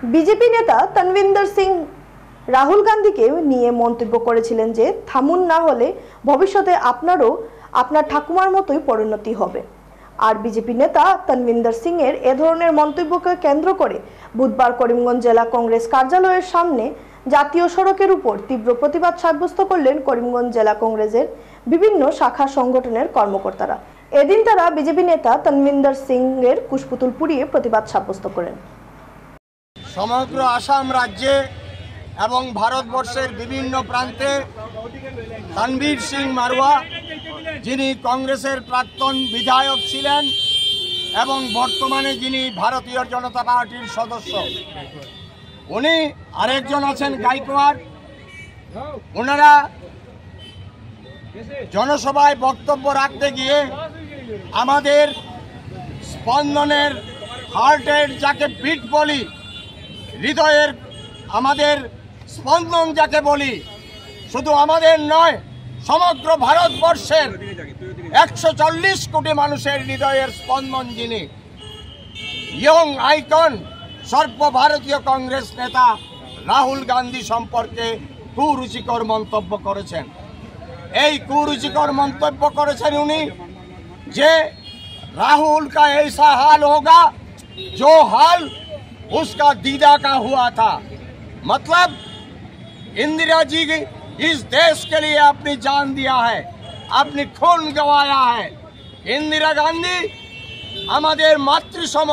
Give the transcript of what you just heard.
BJP নেতা তনবিন্দর সিং রাহুল গান্ধীকে নিয়ে মন্তব্য করেছিলেন যে থামুন, না হলে ভবিষ্যতে আপনারও আপনার ঠাকুমার মতোই পরিণতি হবে। আর বিজেপি নেতা তনবিন্দর সিং এর এ ধরনের মন্তব্যকে কেন্দ্র করে বুধবার করিমগঞ্জ জেলা কংগ্রেস কার্যালয়ের সামনে জাতীয় সড়কের উপর তীব্র প্রতিবাদ সাব্যস্ত করলেন করিমগঞ্জ জেলা কংগ্রেসের বিভিন্ন শাখা সংগঠনের কর্মকর্তারা। এদিন তারা বিজেপি নেতা তনবিন্দর সিং এর কুশপুতুল পুড়িয়ে প্রতিবাদ সাব্যস্ত করেন। সমগ্র আসাম রাজ্যে এবং ভারতবর্ষের বিভিন্ন প্রান্তে তনবীর সিং মারওয়া, যিনি কংগ্রেসের প্রাক্তন বিধায়ক ছিলেন এবং বর্তমানে যিনি ভারতীয় জনতা পার্টির সদস্য, উনি আরেকজন আছেন গাইকোয়াড়, ওনারা জনসভায় বক্তব্য রাখতে গিয়ে আমাদের স্পন্দনের, হার্টের যাকে বিট বলি, হৃদয়ের আমাদের স্পন্দন যাকে বলি, শুধু আমাদের নয় সমগ্র ভারতবর্ষের 140 কোটি মানুষের হৃদয়ের স্পন্দন যিনি, ইয়ং আইকন সর্বভারতীয় কংগ্রেস নেতা রাহুল গান্ধী সম্পর্কে কুরুচিকর মন্তব্য করেছেন। এই কুরুচিকর মন্তব্য করেছেন উনি যে राहुल का ऐसा हाल होगा जो हाल उसका दीदा का हुआ था। मतलब इंदिरा जी इस देश के लिए अपनी जान दिया है, अपनी खून गंवाया है। इंदिरा गांधी हमारे मातृसम